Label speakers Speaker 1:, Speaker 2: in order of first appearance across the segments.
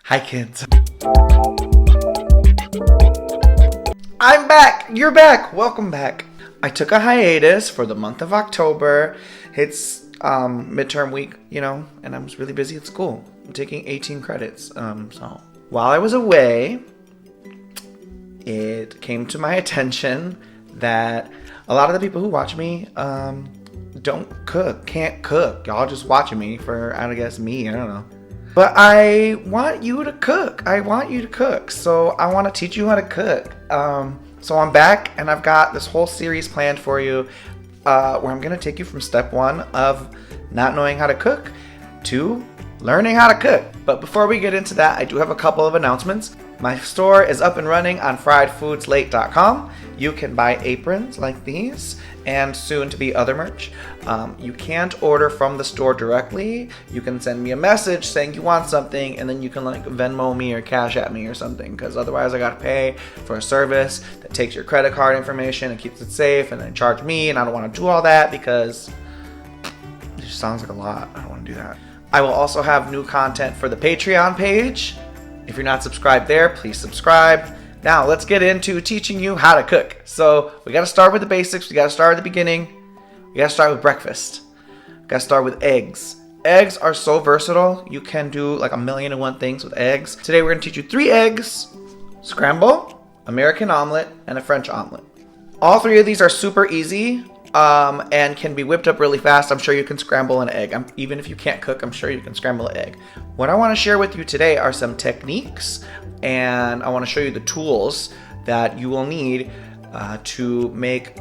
Speaker 1: Hi kids. I'm back! You're back! Welcome back. I took a hiatus for the month of October. It's midterm week, and I was really busy at school. I'm taking 18 credits. So while I was away, it came to my attention that a lot of the people who watch me can't cook. Y'all just watching me for, I guess, me, I don't know. But I want you to cook. So I want to teach you how to cook. So I'm back and I've got this whole series planned for you where I'm going to take you from step one of not knowing how to cook to learning how to cook. But before we get into that, I do have a couple of announcements. My store is up and running on friedfoodslate.com. You can buy aprons like these and soon to be other merch. You can't order from the store directly. You can send me a message saying you want something, and then you can Venmo me or Cash at me or something, because otherwise I gotta pay for a service that takes your credit card information and keeps it safe and then charge me, and I don't want to do all that because it just sounds like a lot. I don't want to do that. I will also have new content for the Patreon page. If you're not subscribed there, please subscribe. Now, let's get into teaching you how to cook. So, we got to start with the basics. We got to start at the beginning. We got to start with breakfast. We got to start with eggs. Eggs are so versatile. You can do like 1,000,001 things with eggs. Today, we're going to teach you 3 eggs, scramble, American omelet, and a French omelet. All 3 of these are super easy and can be whipped up really fast. I'm sure you can scramble an egg. Even if you can't cook, I'm sure you can scramble an egg. What I want to share with you today are some techniques, and I want to show you the tools that you will need to make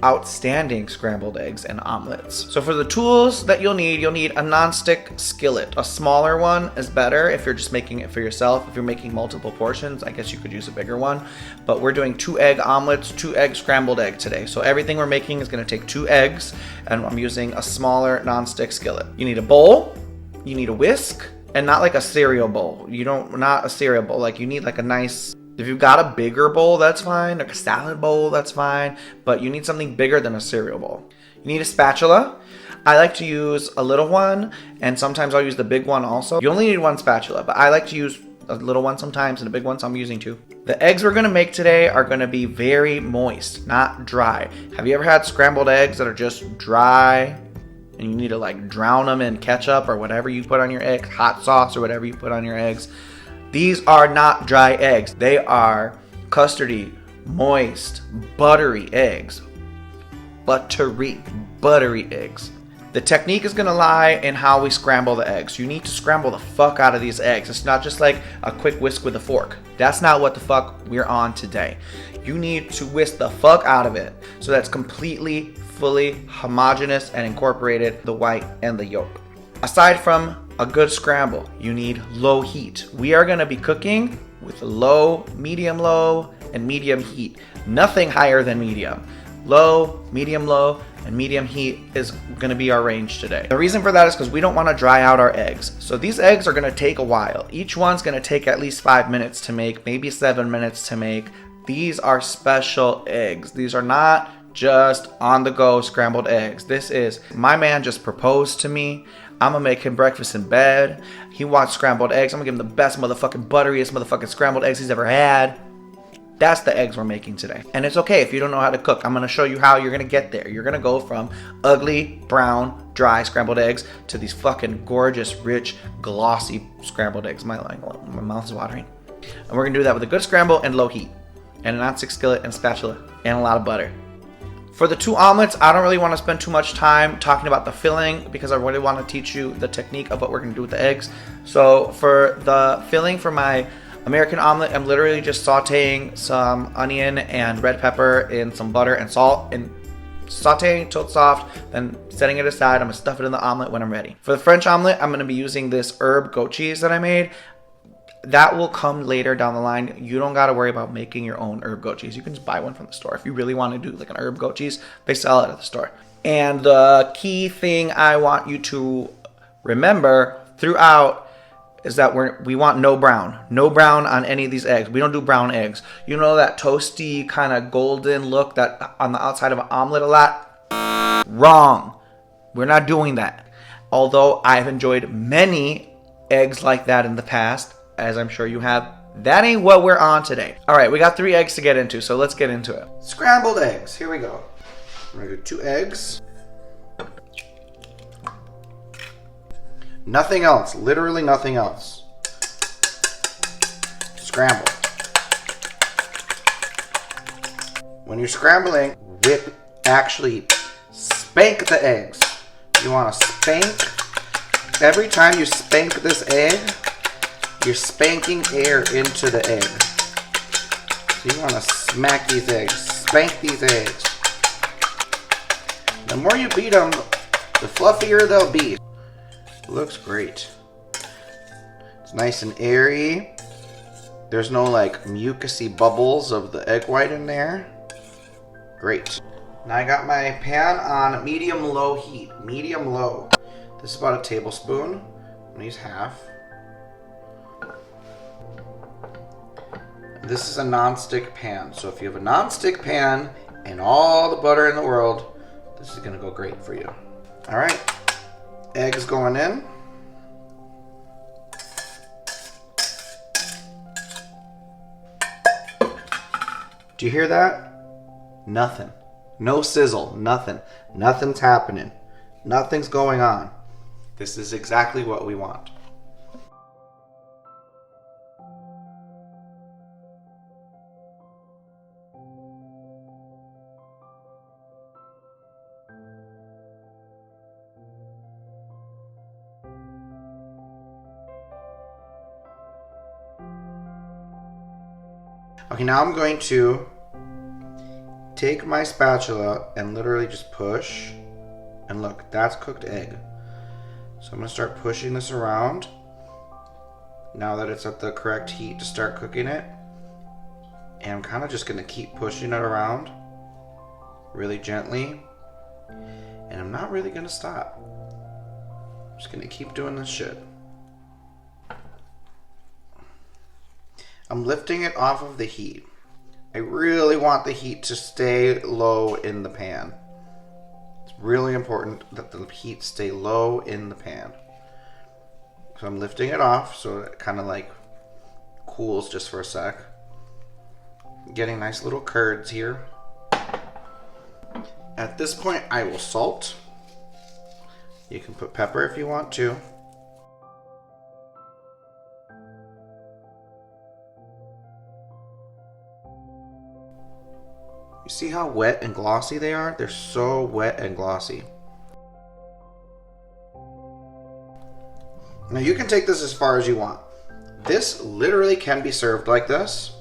Speaker 1: outstanding scrambled eggs and omelets. So for the tools that you'll need a non-stick skillet. A smaller one is better if you're just making it for yourself. If you're making multiple portions, I guess you could use a bigger one. But we're doing 2 egg omelets, 2 egg scrambled egg today. So everything we're making is going to take 2 eggs, and I'm using a smaller non-stick skillet. You need a bowl, you need a whisk, and not like a cereal bowl. Not a cereal bowl. You need a nice, if you've got a bigger bowl, that's fine. Like a salad bowl, that's fine. But you need something bigger than a cereal bowl. You need a spatula. I like to use a little one, and sometimes I'll use the big one also. You only need 1 spatula, but I like to use a little one sometimes and a big one, so I'm using 2. The eggs we're gonna make today are gonna be very moist, not dry. Have you ever had scrambled eggs that are just dry and you need to drown them in ketchup or whatever you put on your eggs, hot sauce or whatever you put on your eggs? These are not dry eggs. They are custardy, moist, buttery eggs. Buttery eggs. The technique is gonna lie in how we scramble the eggs. You need to scramble the fuck out of these eggs. It's not just like a quick whisk with a fork. That's not what the fuck we're on today. You need to whisk the fuck out of it so that's completely, fully homogeneous and incorporated the white and the yolk. Aside from a good scramble, you need low heat. We are going to be cooking with low, medium-low, and medium heat. Nothing higher than medium. Low, medium-low, and medium heat is going to be our range today. The reason for that is because we don't want to dry out our eggs. So these eggs are going to take a while. Each one's going to take at least 5 minutes to make, maybe 7 minutes to make. These are special eggs. These are not just on-the-go scrambled eggs. This is, my man just proposed to me. I'm gonna make him breakfast in bed. He wants scrambled eggs. I'm gonna give him the best motherfucking butteriest motherfucking scrambled eggs he's ever had. That's the eggs we're making today. And it's okay if you don't know how to cook. I'm gonna show you how you're gonna get there. You're gonna go from ugly, brown, dry scrambled eggs to these fucking gorgeous, rich, glossy scrambled eggs. My mouth is watering. And we're gonna do that with a good scramble and low heat. And a non-stick skillet and spatula. And a lot of butter. For the 2 omelets, I don't really want to spend too much time talking about the filling because I really want to teach you the technique of what we're going to do with the eggs. So for the filling for my American omelet, I'm literally just sauteing some onion and red pepper in some butter and salt and sauteing till it's soft, then setting it aside. I'm going to stuff it in the omelet when I'm ready. For the French omelet, I'm going to be using this herb goat cheese that I made. That will come later down the line. You don't got to worry about making your own herb goat cheese. You can just buy one from the store. If you really want to do an herb goat cheese, they sell it at the store. And the key thing I want you to remember throughout is that we want no brown. No brown on any of these eggs. We don't do brown eggs. You know that toasty kind of golden look that on the outside of an omelet a lot? Wrong. We're not doing that. Although I've enjoyed many eggs like that in the past, as I'm sure you have, that ain't what we're on today. All right, we got 3 eggs to get into, so let's get into it. Scrambled eggs, here we go. I'm gonna do 2 eggs. Nothing else, literally nothing else. Scramble. When you're scrambling, actually spank the eggs. You want to spank. Every time you spank this egg, you're spanking air into the egg. So you want to smack these eggs, spank these eggs. The more you beat them, the fluffier they'll be. It looks great. It's nice and airy. There's no like mucousy bubbles of the egg white in there. Great. Now I got my pan on medium-low heat. Medium-low. This is about a tablespoon. I'm gonna use half. This is a non-stick pan. So if you have a non-stick pan and all the butter in the world, this is gonna go great for you. All right, eggs going in. Do you hear that? Nothing. No sizzle, nothing. Nothing's happening. Nothing's going on. This is exactly what we want. Okay, now I'm going to take my spatula and literally just push. And look, that's cooked egg. So I'm going to start pushing this around. Now that it's at the correct heat to start cooking it. And I'm kind of just going to keep pushing it around really gently. And I'm not really going to stop. I'm just going to keep doing this shit. I'm lifting it off of the heat. I really want the heat to stay low in the pan. It's really important that the heat stay low in the pan. So I'm lifting it off so it kind of like cools just for a sec. Getting nice little curds here. At this point, I will salt. You can put pepper if you want to. You see how wet and glossy they are? They're so wet and glossy. Now you can take this as far as you want. This literally can be served like this.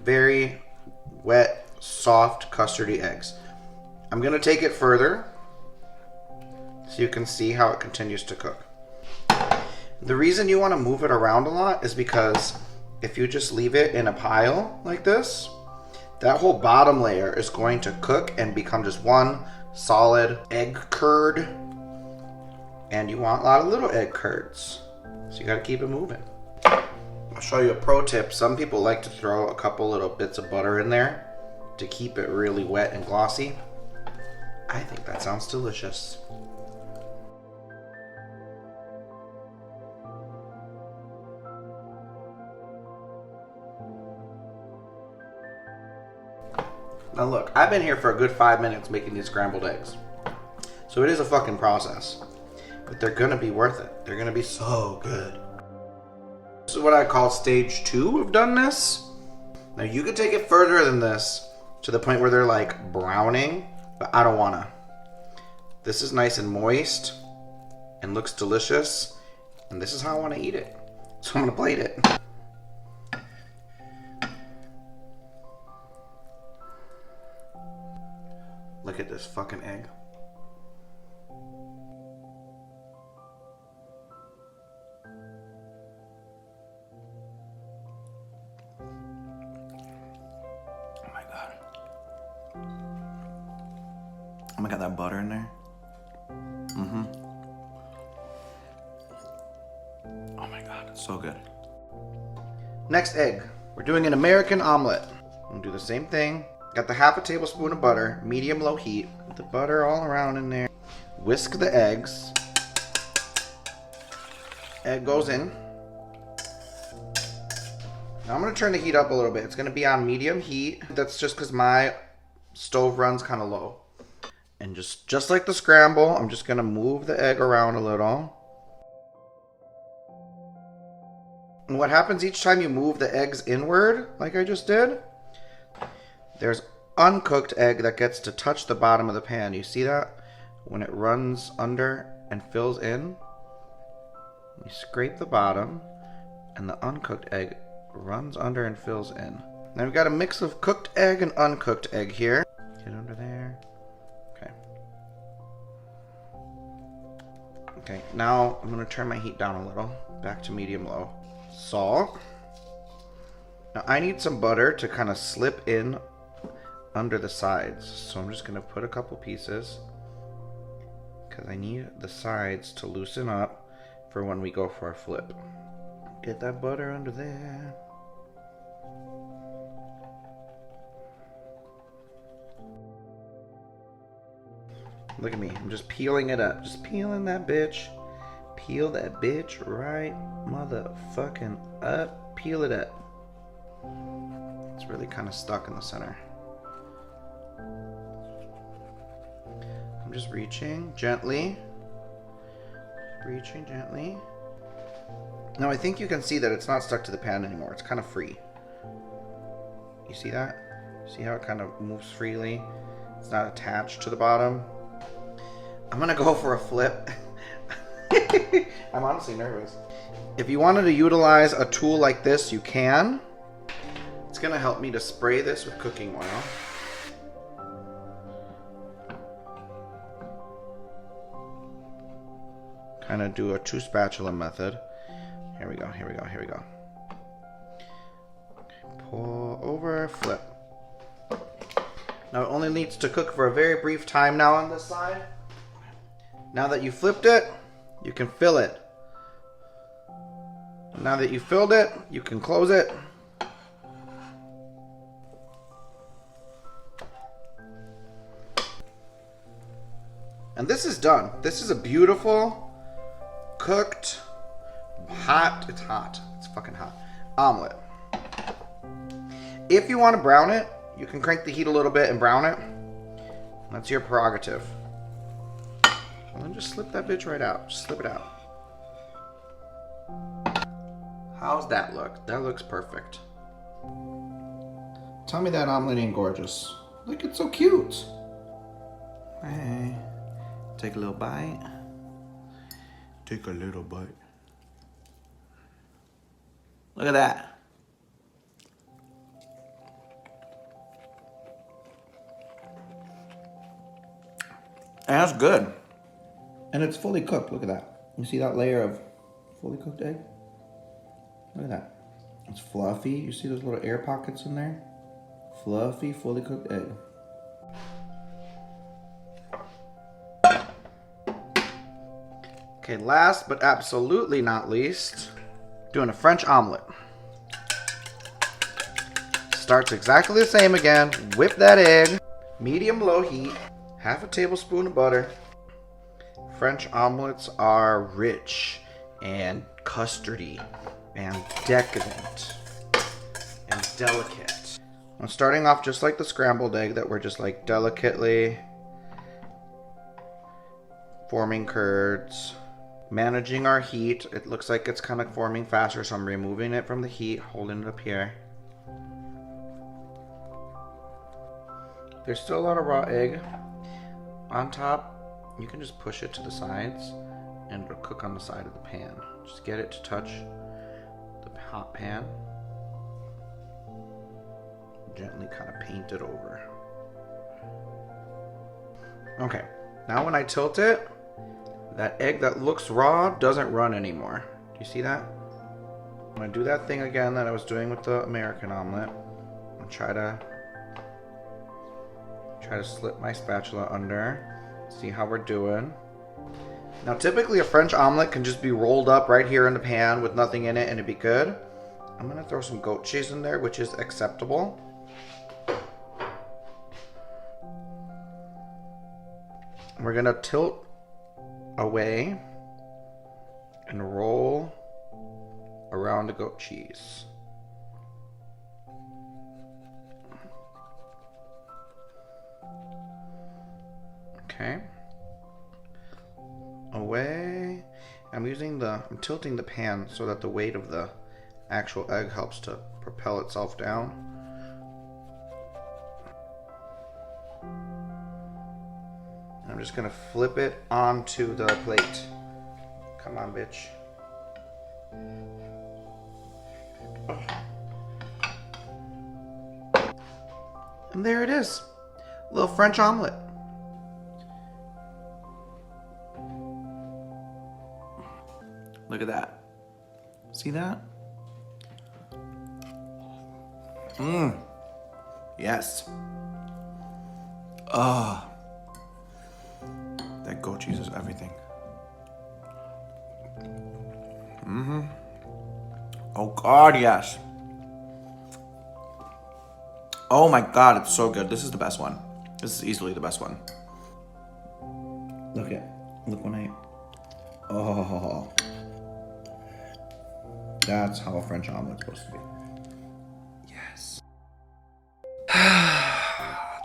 Speaker 1: Very wet, soft, custardy eggs. I'm gonna take it further so you can see how it continues to cook. The reason you wanna move it around a lot is because if you just leave it in a pile like this, that whole bottom layer is going to cook and become just one solid egg curd. And you want a lot of little egg curds. So you gotta keep it moving. I'll show you a pro tip. Some people like to throw a couple little bits of butter in there to keep it really wet and glossy. I think that sounds delicious. Now look, I've been here for a good 5 minutes making these scrambled eggs. So it is a fucking process. But they're gonna be worth it. They're gonna be so good. This is what I call stage 2 of doneness. Now you could take it further than this to the point where they're like browning, but I don't wanna. This is nice and moist and looks delicious. And this is how I wanna eat it. So I'm gonna plate it. Look at this fucking egg. Oh my god. Oh my god, that butter in there. Mm-hmm. Oh my god, it's so good. Next egg. We're doing an American omelet. I'm gonna do the same thing. Got the half a tablespoon of butter, medium-low heat. Put the butter all around in there. Whisk the eggs. Egg goes in. Now I'm going to turn the heat up a little bit. It's going to be on medium heat. That's just because my stove runs kind of low. And just like the scramble, I'm just going to move the egg around a little. And what happens each time you move the eggs inward, like I just did, there's uncooked egg that gets to touch the bottom of the pan. You see that? When it runs under and fills in, you scrape the bottom, and the uncooked egg runs under and fills in. Now we've got a mix of cooked egg and uncooked egg here. Get under there. Okay. Okay, now I'm going to turn my heat down a little, back to medium-low. Salt. Now I need some butter to kind of slip in under the sides. So I'm just going to put a couple pieces because I need the sides to loosen up for when we go for our flip. Get that butter under there. Look at me. I'm just peeling it up. Just peeling that bitch. Peel that bitch right motherfucking up. Peel it up. It's really kind of stuck in the center. I'm just reaching gently. Reaching gently. Now I think you can see that it's not stuck to the pan anymore. It's kind of free. You see that? See how it kind of moves freely? It's not attached to the bottom. I'm gonna go for a flip. I'm honestly nervous. If you wanted to utilize a tool like this, you can. It's gonna help me to spray this with cooking oil. Kind of do a 2 spatula method. Here we go, here we go, here we go. Pull over, flip. Now it only needs to cook for a very brief time now on this side. Now that you flipped it, you can fill it. Now that you filled it, you can close it. And this is done. This is a beautiful, cooked, hot, it's hot, it's fucking hot, omelet. If you want to brown it, you can crank the heat a little bit and brown it. That's your prerogative. And then just slip that bitch right out. Just slip it out. How's that look? That looks perfect. Tell me that omelet ain't gorgeous. Look, it's so cute. Hey, take a little bite. Take a little bite. Look at that. And that's good. And it's fully cooked. Look at that. You see that layer of fully cooked egg? Look at that. It's fluffy. You see those little air pockets in there? Fluffy, fully cooked egg. Okay, last but absolutely not least, doing a French omelet. Starts exactly the same again. Whip that egg. Medium-low heat. Half a tablespoon of butter. French omelets are rich and custardy and decadent and delicate. I'm starting off just like the scrambled egg that we're just like delicately forming curds. Managing our heat. It looks like it's kind of forming faster, so I'm removing it from the heat, holding it up here. There's still a lot of raw egg on top. You can just push it to the sides and it'll cook on the side of the pan. Just get it to touch the hot pan. Gently kind of paint it over. Okay, now when I tilt it, that egg that looks raw doesn't run anymore. Do you see that? I'm gonna do that thing again that I was doing with the American omelet. I'll try to slip my spatula under. See how we're doing. Now typically a French omelet can just be rolled up right here in the pan with nothing in it and it'd be good. I'm gonna throw some goat cheese in there, which is acceptable. We're gonna tilt away and roll around the goat cheese. Okay. Away. I'm tilting the pan so that the weight of the actual egg helps to propel itself down. I'm just gonna flip it onto the plate. Come on, bitch. And there it is. A little French omelet. Look at that. See that? Mmm. Yes. Ah. That goat cheese is everything. Mm-hmm. Oh God, yes. Oh my God, it's so good. This is the best one. This is easily the best one. Look when I, oh. That's how a French omelet's supposed to be. Yes.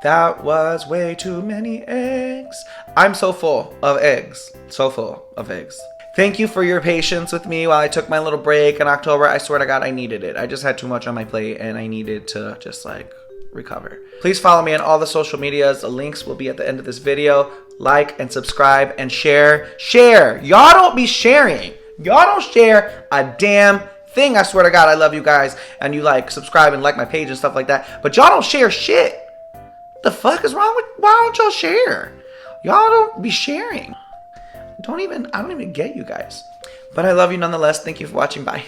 Speaker 1: That was way too many eggs. I'm so full of eggs. So full of eggs. Thank you for your patience with me while I took my little break in October. I swear to God, I needed it. I just had too much on my plate and I needed to just like recover. Please follow me on all the social medias. The links will be at the end of this video. Like and subscribe and share. Share. Y'all don't be sharing. Y'all don't share a damn thing. I swear to God, I love you guys. And you like, subscribe and like my page and stuff like that. But y'all don't share shit. What the fuck is wrong with, why don't y'all share? Y'all don't be sharing. I don't even get you guys. But I love you nonetheless. Thank you for watching. Bye.